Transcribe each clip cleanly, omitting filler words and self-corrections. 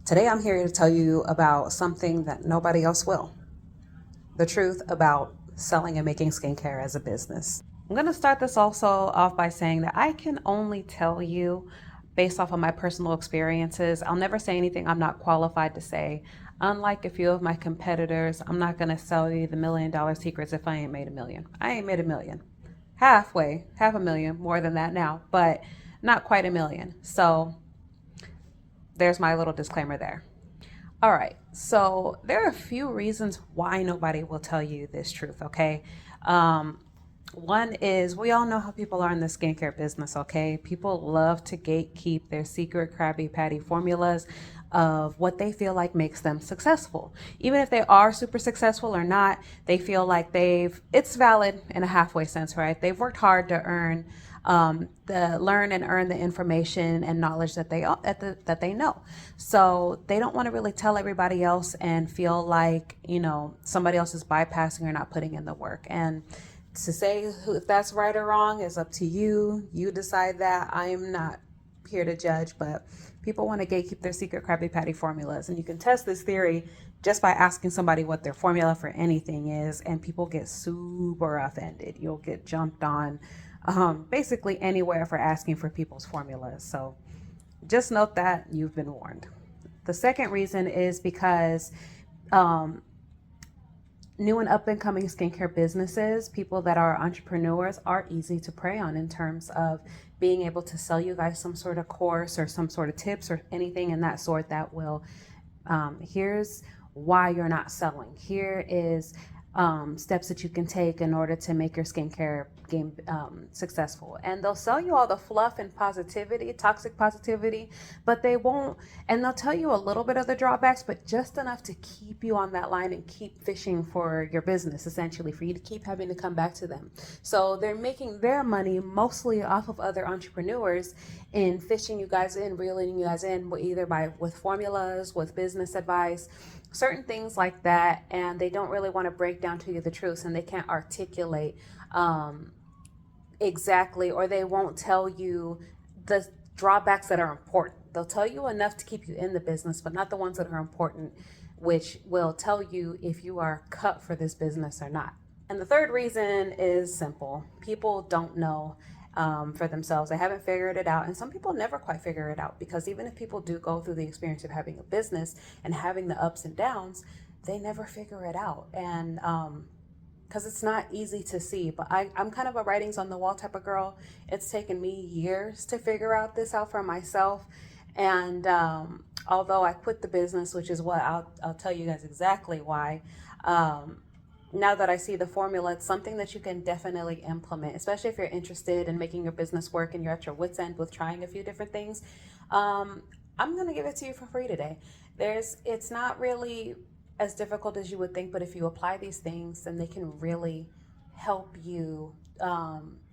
Today I'm here to tell you about something that nobody else will. The truth about selling and making skincare as a business. I'm going to start this also off by saying that I can only tell you based off of my personal experiences. I'll never say anything I'm not qualified to say. Unlike a few of my competitors, I'm not going to sell you the $1 million secrets if I ain't made a million. I ain't made a million. Halfway, half a million, more than that now, but not quite a million. So there's my little disclaimer there. All right, so there are a few reasons why nobody will tell you this truth, okay? Um, One is we all know how people are in the skincare business, okay? People love to gatekeep their secret Krabby Patty formulas of what they feel like makes them successful. Even if they are super successful or not, they feel like it's valid in a halfway sense, right? They've worked hard to learn and earn the information and knowledge that they know. So they don't want to really tell everybody else and feel like, somebody else is bypassing or not putting in the work. And to say if that's right or wrong is up to you. You decide that. I'm not here to judge, but people want to gatekeep their secret Krabby Patty formulas. And you can test this theory just by asking somebody what their formula for anything is, and people get super offended. You'll get jumped on basically anywhere for asking for people's formulas. So just note that you've been warned. The second reason is because um, new and up and coming skincare businesses, people that are entrepreneurs, are easy to prey on in terms of being able to sell you guys some sort of course or some sort of tips or anything in that sort that will, here's why you're not selling. Here is steps that you can take in order to make your skincare game successful. And they'll sell you all the fluff and positivity, toxic positivity, but they won't. And they'll tell you a little bit of the drawbacks, but just enough to keep you on that line and keep fishing for your business, essentially, for you to keep having to come back to them. So they're making their money mostly off of other entrepreneurs in fishing you guys in, reeling you guys in, either with formulas, with business advice, certain things like that. And they don't really want to break down to you the truth, and they can't articulate exactly, or they won't tell you the drawbacks that are important. They'll tell you enough to keep you in the business, but not the ones that are important, which will tell you if you are cut for this business or not. And the third reason is simple. People don't know for themselves. They haven't figured it out. And some people never quite figure it out, because even if people do go through the experience of having a business and having the ups and downs, they never figure it out. And because it's not easy to see. But I'm kind of a writings on the wall type of girl. It's taken me years to figure out this out for myself. And although I quit the business, which is what I'll tell you guys exactly why, now that I see the formula, it's something that you can definitely implement, especially if you're interested in making your business work and you're at your wit's end with trying a few different things. I'm going to give it to you for free today. It's not really as difficult as you would think, but if you apply these things, then they can really help you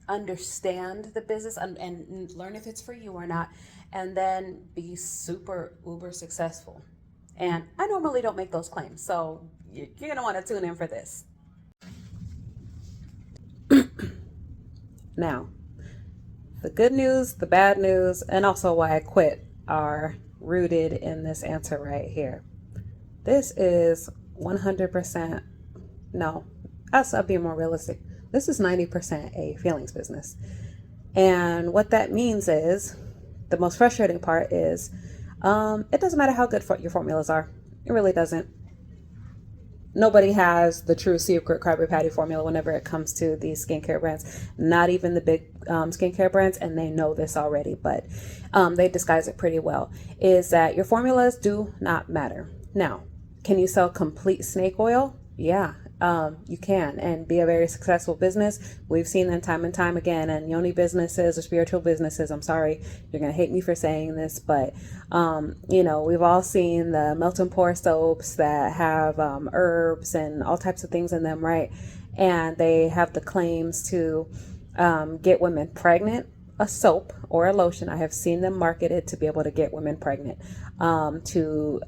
understand the business and learn if it's for you or not, and then be super uber successful. And I normally don't make those claims, so you're going to want to tune in for this. Now, the good news, the bad news, and also why I quit are rooted in this answer right here. This is 100%, no, I'll be more realistic. This is 90% a feelings business. And what that means is, the most frustrating part is, it doesn't matter how good your formulas are. It really doesn't. Nobody has the true secret Krabby Patty formula whenever it comes to these skincare brands. Not even the big skincare brands, and they know this already, but they disguise it pretty well. Is that your formulas do not matter. Now, can you sell complete snake oil? Yeah, you can, and be a very successful business. We've seen them time and time again. And yoni businesses or spiritual businesses, I'm sorry, you're going to hate me for saying this, but, we've all seen the melt and pour soaps that have herbs and all types of things in them, right? And they have the claims to get women pregnant. A soap or a lotion, I have seen them marketed to be able to get women pregnant, to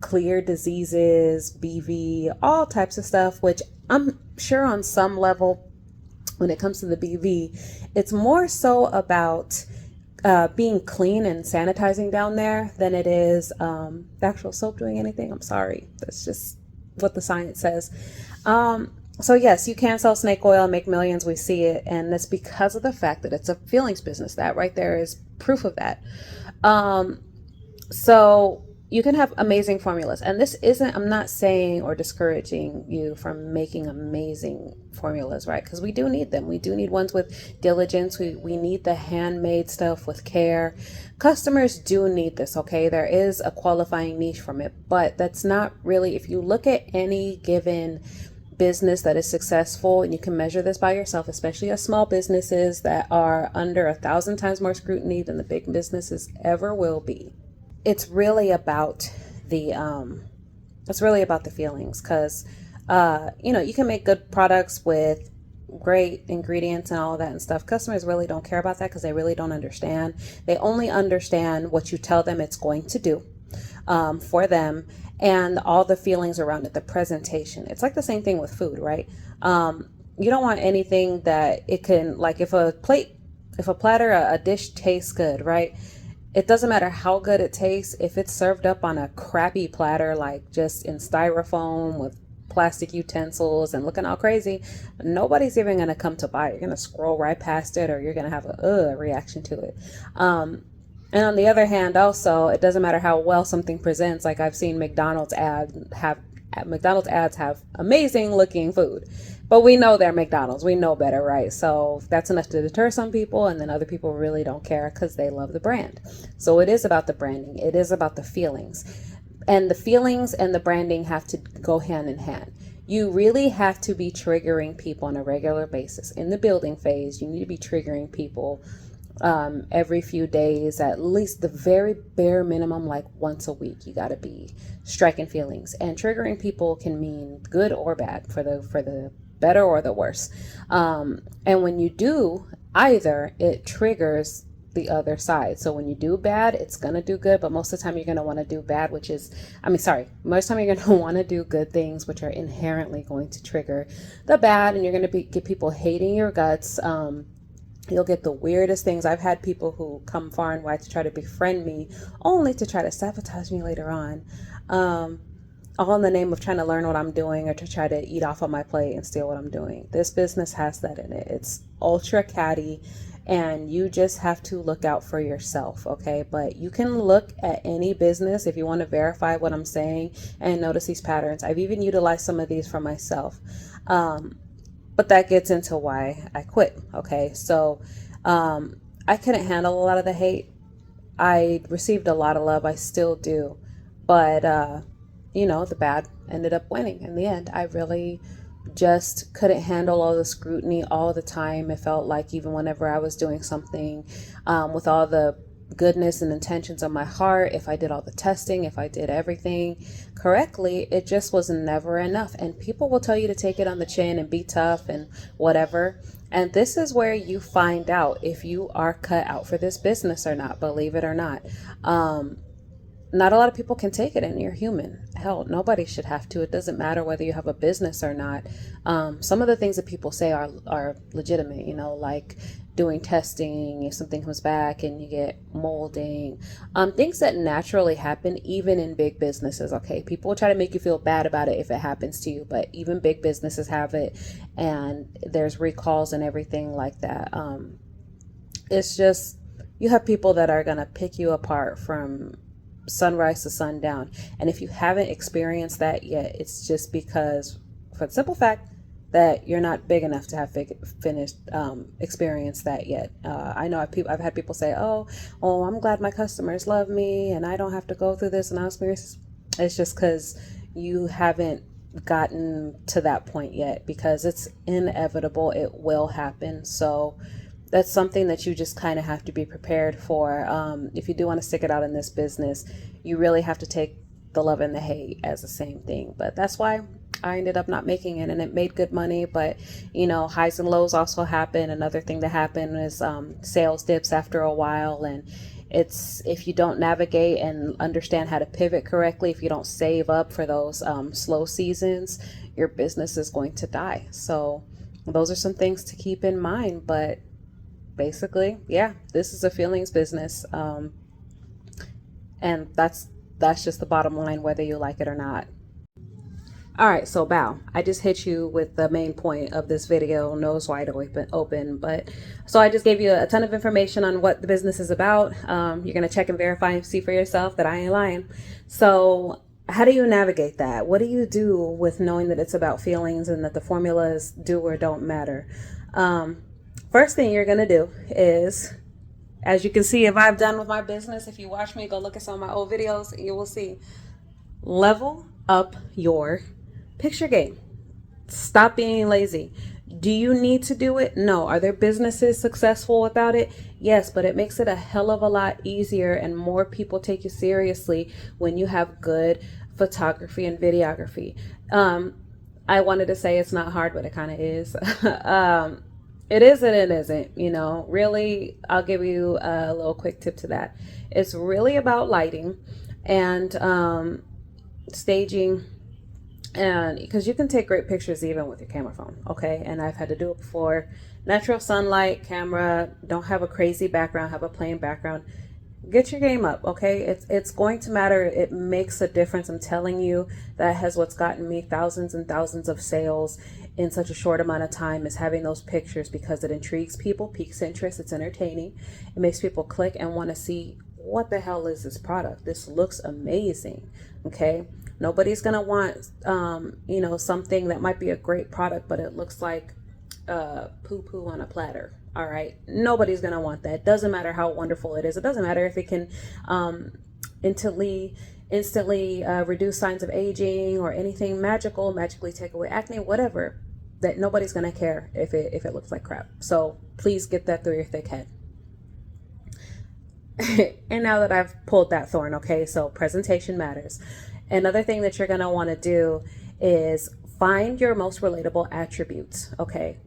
clear diseases, BV, all types of stuff, which I'm sure on some level, when it comes to the BV, it's more so about being clean and sanitizing down there than it is the actual soap doing anything. I'm sorry. That's just what the science says. So yes, you can sell snake oil and make millions. We see it. And that's because of the fact that it's a feelings business. That right there is proof of that. So you can have amazing formulas. And this isn't, I'm not saying or discouraging you from making amazing formulas, right? Because we do need them. We do need ones with diligence. We need the handmade stuff with care. Customers do need this, okay? There is a qualifying niche from it, but that's not really, if you look at any given business that is successful, and you can measure this by yourself, especially as small businesses that are under 1,000 times more scrutiny than the big businesses ever will be. It's really about the feelings, because you can make good products with great ingredients and all of that and stuff. Customers really don't care about that because they really don't understand. They only understand what you tell them it's going to do for them, and all the feelings around it, the presentation. It's like the same thing with food, right? You don't want anything that it can, like if a platter, a dish tastes good, right? It doesn't matter how good it tastes. If it's served up on a crappy platter, like just in styrofoam with plastic utensils and looking all crazy, nobody's even going to come to buy it. You're going to scroll right past it, or you're going to have a reaction to it. And on the other hand, also, it doesn't matter how well something presents. Like I've seen McDonald's ads have amazing looking food, but we know they're McDonald's. We know better, right? So that's enough to deter some people, and then other people really don't care because they love the brand. So it is about the branding. It is about the feelings, and the feelings and the branding have to go hand in hand. You really have to be triggering people on a regular basis. In the building phase, you need to be triggering people every few days, at least the very bare minimum, like once a week. You got to be striking feelings, and triggering people can mean good or bad, for the better or the worse. And when you do either, it triggers the other side. So when you do bad, it's going to do good, but most of the time you're going to want to do bad, most of the time you're going to want to do good things, which are inherently going to trigger the bad, and you're going to get people hating your guts. You'll get the weirdest things. I've had people who come far and wide to try to befriend me, only to try to sabotage me later on, all in the name of trying to learn what I'm doing, or to try to eat off of my plate and steal what I'm doing. This business has that in it. It's ultra catty, and you just have to look out for yourself, okay? But you can look at any business if you want to verify what I'm saying and notice these patterns. I've even utilized some of these for myself. But that gets into why I quit. Okay. So, I couldn't handle a lot of the hate. I received a lot of love. I still do. But, the bad ended up winning in the end. I really just couldn't handle all the scrutiny all the time. It felt like even whenever I was doing something, with all the goodness and intentions of my heart, if I did all the testing, if I did everything correctly, it just was never enough. And people will tell you to take it on the chin and be tough and whatever. And this is where you find out if you are cut out for this business or not, believe it or not. Not a lot of people can take it, and you're human. Hell, nobody should have to. It doesn't matter whether you have a business or not. Some of the things that people say are legitimate, like doing testing, if something comes back and you get molding, things that naturally happen even in big businesses. Okay, people will try to make you feel bad about it if it happens to you, but even big businesses have it, and there's recalls and everything like that. It's just, you have people that are gonna pick you apart from sunrise to sundown. And if you haven't experienced that yet, it's just because, for the simple fact that you're not big enough to have finished experienced that yet. I know I've had people say, oh, I'm glad my customers love me and I don't have to go through this and I'll experience. It's just because you haven't gotten to that point yet, because it's inevitable. It will happen. So that's something that you just kind of have to be prepared for. If you do want to stick it out in this business, you really have to take the love and the hate as the same thing. But that's why I ended up not making it, and it made good money. But, highs and lows also happen. Another thing that happened is sales dips after a while. And it's, if you don't navigate and understand how to pivot correctly, if you don't save up for those slow seasons, your business is going to die. So those are some things to keep in mind. But basically, yeah, this is a feelings business. And that's just the bottom line, whether you like it or not. All right, so Bow, I just hit you with the main point of this video, nose wide open. But so I just gave you a ton of information on what the business is about. You're gonna check and verify and see for yourself that I ain't lying. So how do you navigate that? What do you do with knowing that it's about feelings and that the formulas do or don't matter? First thing you're gonna do is, as you can see, if I've done with my business, if you watch me, go look at some of my old videos, you will see, level up your picture game. Stop being lazy. Do you need to do it? No. Are there businesses successful without it? Yes, but it makes it a hell of a lot easier and more people take you seriously when you have good photography and videography. I wanted to say it's not hard, but it kind of is. It is and it isn't, you know. Really, I'll give you a little quick tip to that. It's really about lighting and staging, and because you can take great pictures even with your camera phone, okay? And I've had to do it before. Natural sunlight, camera, don't have a crazy background, have a plain background. Get your game up, okay? It's going to matter. It makes a difference. I'm telling you, that has what's gotten me thousands and thousands of sales in such a short amount of time, is having those pictures, because it intrigues people, piques interest, it's entertaining. It makes people click and want to see, what the hell is this product? This looks amazing, okay? Nobody's gonna want, you know, something that might be a great product, but it looks like poo-poo on a platter. All right, nobody's gonna want that. Doesn't matter how wonderful it is. It doesn't matter if it can instantly reduce signs of aging or anything magical, magically take away acne, whatever. That nobody's gonna care if it looks like crap. So please get that through your thick head. And now that I've pulled that thorn, okay, so presentation matters. Another thing that you're going to want to do is find your most relatable attributes, okay?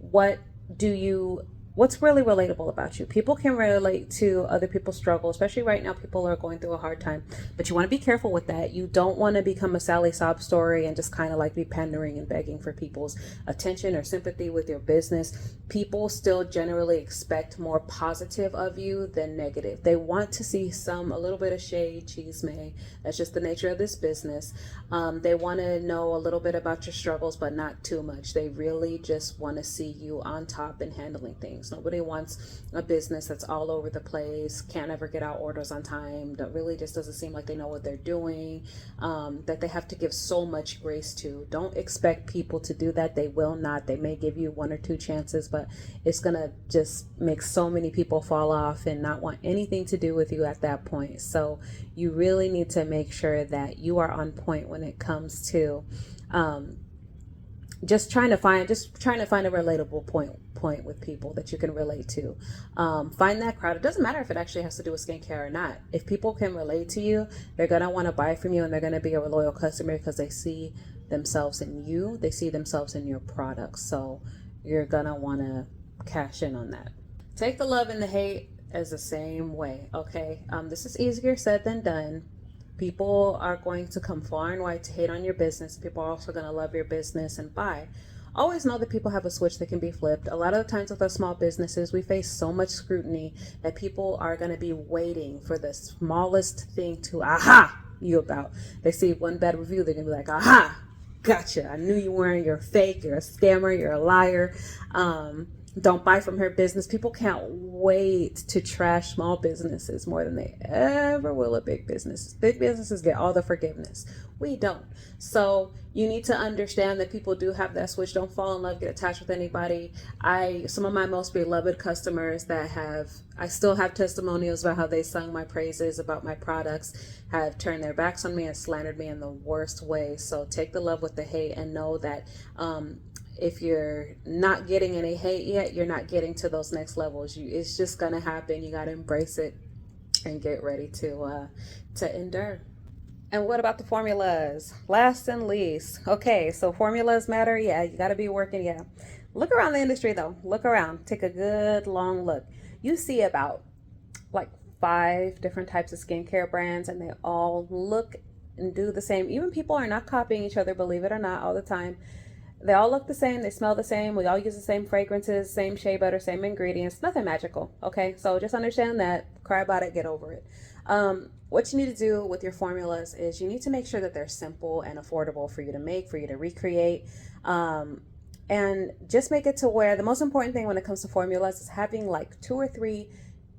What's really relatable about you? People can relate to other people's struggle, especially right now. People are going through a hard time, but you want to be careful with that. You don't want to become a Sally sob story and just kind of like be pandering and begging for people's attention or sympathy with your business. People still generally expect more positive of you than negative. They want to see a little bit of shade, chisme. That's just the nature of this business. They want to know a little bit about your struggles, but not too much. They really just want to see you on top and handling things. Nobody wants a business that's all over the place, can't ever get out orders on time, that really just doesn't seem like they know what they're doing, that they have to give so much grace to. Don't expect people to do that. They will not. They may give you 1 or 2 chances, but it's gonna just make so many people fall off and not want anything to do with you at that point. So you really need to make sure that you are on point when it comes to just trying to find a relatable point with people that you can relate to. Find that crowd. It doesn't matter if it actually has to do with skincare or not. If people can relate to you, they're gonna want to buy from you, and they're gonna be a loyal customer because they see themselves in you. They see themselves in your products. So you're gonna want to cash in on that. Take the love and the hate as the same way, okay? This is easier said than done. People are going to come far and wide to hate on your business. People are also going to love your business and buy. Always know that people have a switch that can be flipped. A lot of the times with our small businesses, we face so much scrutiny that people are going to be waiting for the smallest thing to aha you about. They see one bad review, they're going to be like, aha, gotcha. I knew you weren't. You're fake. You're a scammer. You're a liar. Don't buy from her business. People can't wait to trash small businesses more than they ever will a big business. Big businesses get all the forgiveness. We don't. So you need to understand that people do have that switch. Don't fall in love, get attached with anybody. Some of my most beloved customers I still have testimonials about how they sung my praises about my products, have turned their backs on me and slandered me in the worst way. So take the love with the hate and know that, if you're not getting any hate yet, you're not getting to those next levels. It's just gonna happen. You gotta embrace it and get ready to endure. And what about the formulas? Last and least, okay, so formulas matter. Yeah, you gotta be working. Yeah, look around the industry though. Look around. Take a good long look. You see about like 5 different types of skincare brands, and they all look and do the same. Even people are not copying each other, believe it or not, all the time. They all look the same, they smell the same, we all use the same fragrances, same shea butter, same ingredients, nothing magical, okay? So just understand that, cry about it, get over it. What you need to do with your formulas is you need to make sure that they're simple and affordable for you to make, for you to recreate. And just make it to where the most important thing when it comes to formulas is having like 2 or 3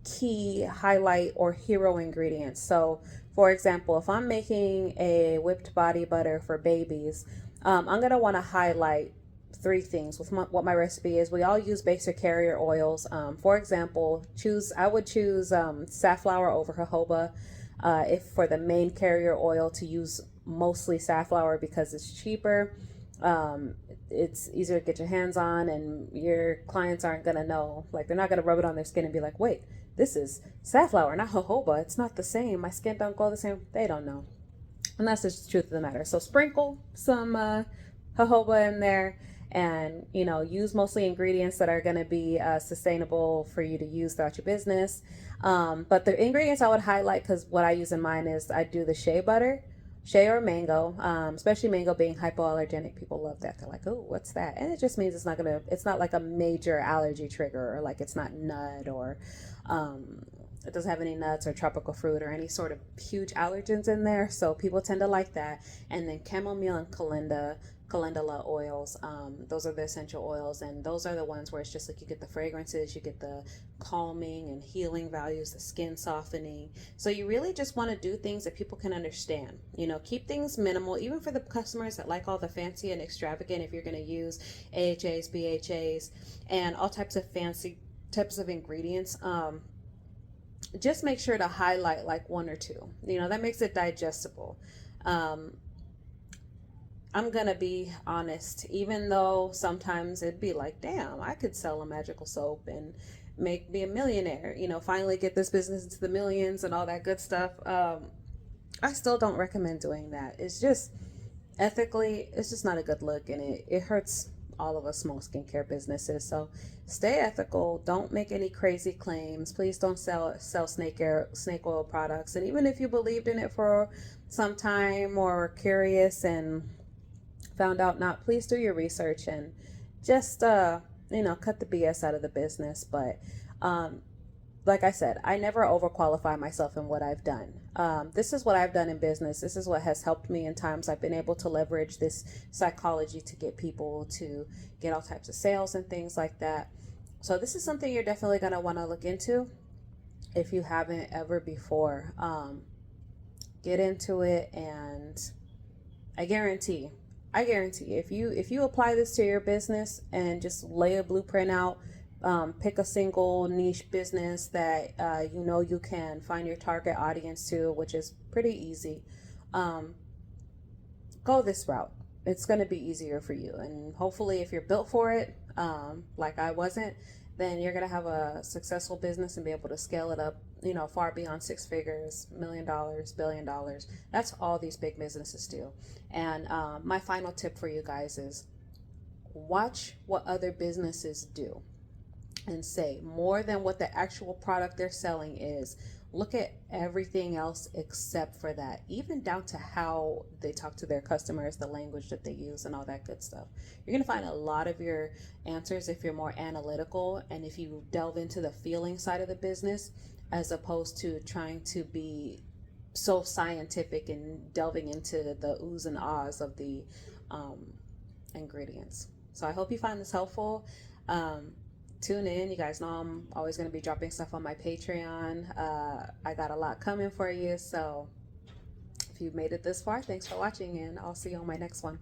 key highlight or hero ingredients. So for example, if I'm making a whipped body butter for babies, I'm going to want to highlight 3 things with what my recipe is. We all use basic carrier oils. For example, I would choose safflower over jojoba. If for the main carrier oil, to use mostly safflower because it's cheaper. It's easier to get your hands on, and your clients aren't going to know, like they're not going to rub it on their skin and be like, wait, this is safflower, not jojoba. It's not the same. My skin don't go the same. They don't know. And that's just the truth of the matter. So sprinkle some jojoba in there, and use mostly ingredients that are going to be sustainable for you to use throughout your business. But the ingredients I would highlight, because what I use in mine is I do the shea butter, shea or mango, especially mango being hypoallergenic. People love that. They're like, oh, what's that? And it just means it's not like a major allergy trigger, or like it's not nut, or it doesn't have any nuts or tropical fruit or any sort of huge allergens in there. So people tend to like that. And then chamomile and calendula oils. Those are the essential oils, and those are the ones where it's just like you get the fragrances, you get the calming and healing values, the skin softening. So you really just want to do things that people can understand. Keep things minimal, even for the customers that like all the fancy and extravagant. If you're going to use AHAs, BHAs, and all types of fancy types of ingredients, just make sure to highlight like 1 or 2. That makes it digestible. I'm gonna be honest, even though sometimes it'd be like, damn, I could sell a magical soap and be a millionaire, finally get this business into the millions and all that good stuff. I still don't recommend doing that. It's just ethically, it's just not a good look, and it hurts all of us small skincare businesses. So stay ethical. Don't make any crazy claims. Please don't sell snake oil products. And even if you believed in it for some time or were curious and found out not, please do your research and just cut the BS out of the business. But like I said, I never overqualify myself in what I've done. This is what I've done in business. This is what has helped me in times I've been able to leverage this psychology to get people to get all types of sales and things like that. So this is something you're definitely going to want to look into if you haven't ever before. Get into it, and I guarantee if you apply this to your business and just lay a blueprint out, pick a single niche business that you can find your target audience to, which is pretty easy. Go this route. It's going to be easier for you, and hopefully if you're built for it, like I wasn't, then you're going to have a successful business and be able to scale it up, far beyond 6 figures, $1 million, $1 billion. That's all these big businesses do. And my final tip for you guys is watch what other businesses do, and say more than what the actual product they're selling is. Look at everything else except for that, even down to how they talk to their customers, the language that they use, and all that good stuff. You're going to find a lot of your answers if you're more analytical and if you delve into the feeling side of the business, as opposed to trying to be so scientific and delving into the oohs and ahs of the ingredients. So I hope you find this helpful. Tune in. You guys know I'm always going to be dropping stuff on my Patreon. I got a lot coming for you. So if you've made it this far, thanks for watching, and I'll see you on my next one.